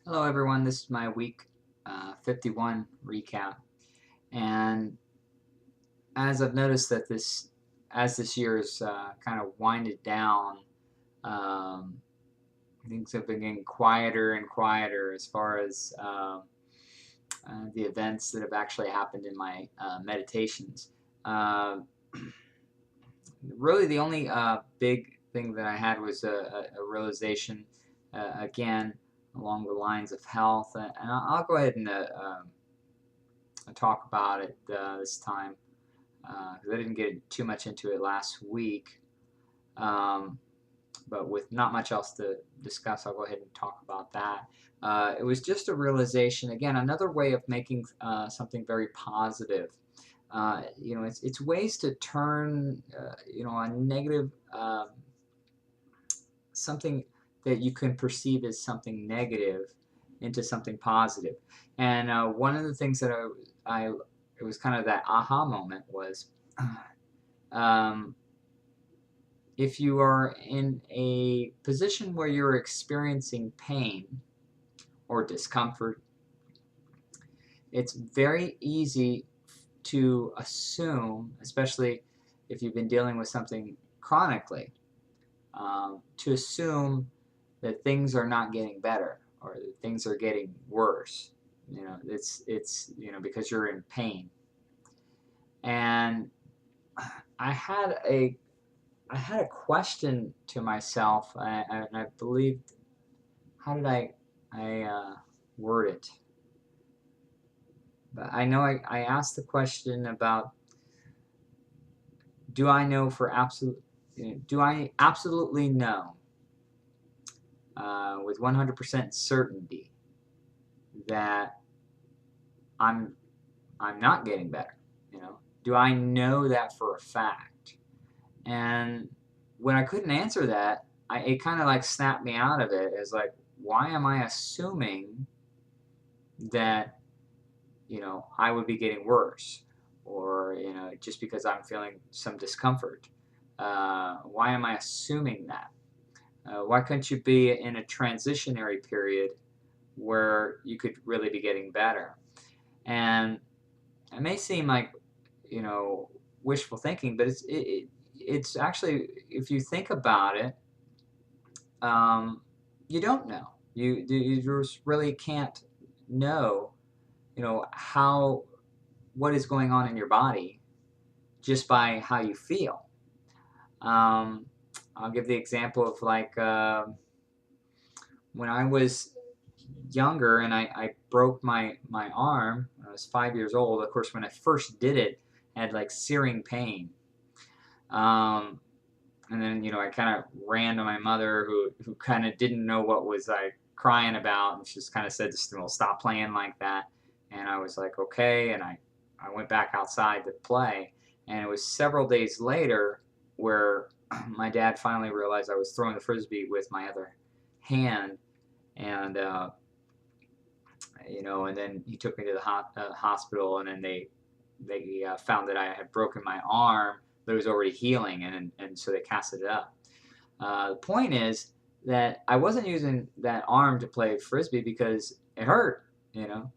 Hello everyone, this is my week 51 recap, and as I've noticed that as this year is kind of winded down, um, things have been getting quieter and quieter as far as the events that have actually happened in my meditations. Uh, Really, the only big thing that I had was a realization, again, along the lines of health, and I'll go ahead and talk about it this time because I didn't get too much into it last week. Um, but with not much else to discuss, I'll go ahead and talk about that. It was just a realization, again, another way of making something very positive. It's ways to turn, a negative, something that you can perceive as something negative into something positive. And one of the things that it was kind of that aha moment was um, if you are in a position where you're experiencing pain or discomfort, it's very easy to assume, especially if you've been dealing with something chronically, to assume that things are not getting better or that things are getting worse. Because you're in pain. And I had a I had a question to myself, and I believed, how did I word it? But I know I asked the question about, do I know for absolute, do I absolutely know with 100% certainty that I'm I'm not getting better? Do I know that for a fact? And when I couldn't answer that, it kind of like snapped me out of it as like, why am I assuming that I would be getting worse, or just because I'm feeling some discomfort? Why am I assuming that? Why couldn't you be in a transitionary period where you could really be getting better? And it may seem like you know wishful thinking, but it's actually, if you think about it, um, you don't know. You just really can't know, how what is going on in your body just by how you feel. Um, I'll give the example of like when I was younger and I broke my arm. When I was 5 years old. Of course, when I first did it, I had like searing pain. Um, and then I kind of ran to my mother, who kind of didn't know what was I crying about, and she just kind of said, "Just stop playing like that." And I was like, "Okay," and I went back outside to play, and it was several days later where my dad finally realized I was throwing the frisbee with my other hand, and and then he took me to the hospital, and then they found that I had broken my arm, but it was already healing, and so they casted it up. The point is that I wasn't using that arm to play frisbee because it hurt. You know,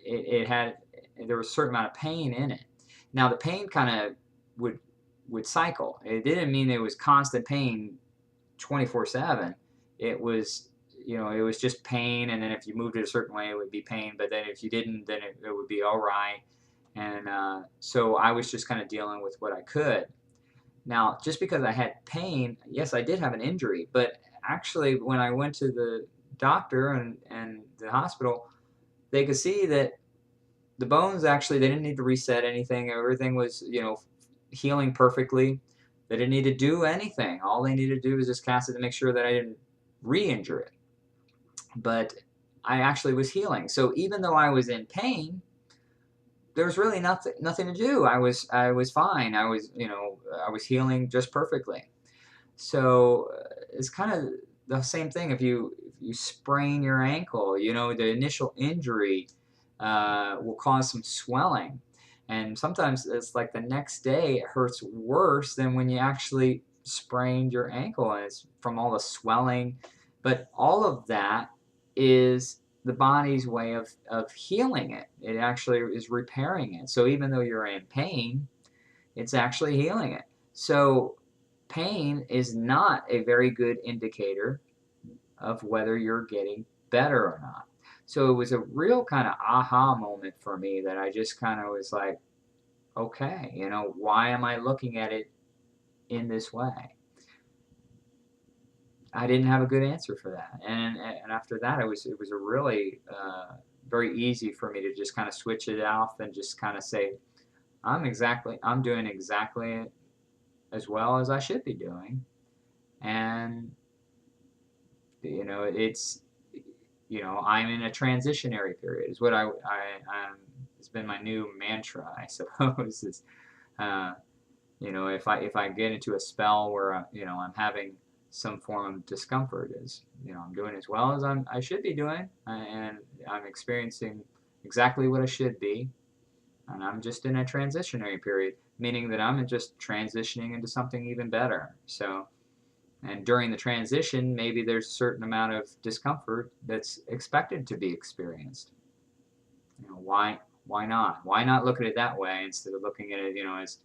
it had there was a certain amount of pain in it. Now the pain kind of would would cycle. It didn't mean it was constant pain 24/7. It was it was just pain, and then if you moved it a certain way, it would be pain. But then if you didn't, then it would be all right. And so I was just kind of dealing with what I could. Now, just because I had pain, yes, I did have an injury, but actually, when I went to the doctor and the hospital, they could see that the bones, actually, they didn't need to reset anything. Everything was, healing perfectly. They didn't need to do anything. All they needed to do was just cast it to make sure that I didn't re-injure it. But I actually was healing. So even though I was in pain, there was really nothing to do. I was fine. I was healing just perfectly. So it's kind of the same thing. If you sprain your ankle, the initial injury will cause some swelling, and sometimes it's like the next day it hurts worse than when you actually sprained your ankle, and it's from all the swelling. But all of that is the body's way of healing it. It actually is repairing it. So even though you're in pain, it's actually healing it. So pain is not a very good indicator of whether you're getting better or not. So it was a real kind of aha moment for me that I just kind of was like, okay, you know, why am I looking at it in this way? I didn't have a good answer for that, and after that, it was a really very easy for me to just kind of switch it off and just kind of say, I'm doing exactly as well as I should be doing, and you know I'm in a transitionary period is what it's been my new mantra, I suppose. Is uh, if I get into a spell where I'm having some form of discomfort, is I'm doing as well as I should be doing, and I'm experiencing exactly what I should be, and I'm just in a transitionary period, meaning that I'm just transitioning into something even better. So, and during the transition, maybe there's a certain amount of discomfort that's expected to be experienced. Why not? Why not look at it that way instead of looking at it, as,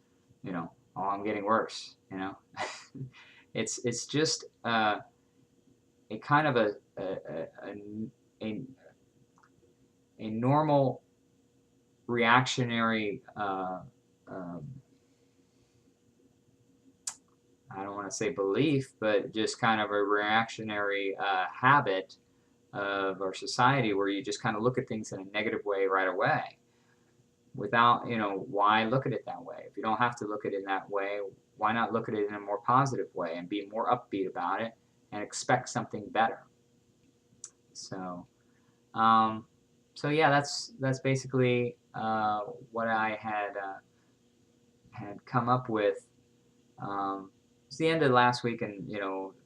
oh, I'm getting worse. It's just a kind of a, a normal reactionary. Um, I don't want to say belief, but just kind of a reactionary habit of our society where you just kind of look at things in a negative way right away without, why look at it that way? If you don't have to look at it in that way, why not look at it in a more positive way and be more upbeat about it and expect something better? So, um, so yeah, that's basically what I had come up with. It's the end of last week, and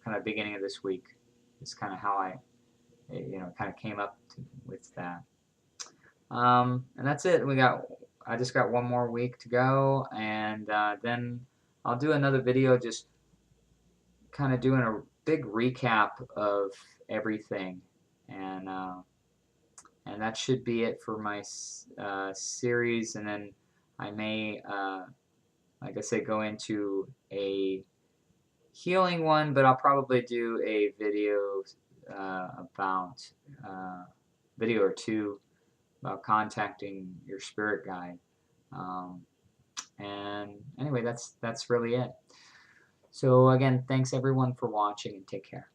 kind of beginning of this week is kind of how I kind of came up with that. And that's it. I just got one more week to go, and then I'll do another video just kind of doing a big recap of everything, and and that should be it for my series. And then I may, like I said, go into a healing one, but I'll probably do a video about video or two about contacting your spirit guide. Um, and anyway, that's really it. So again, thanks everyone for watching, and take care.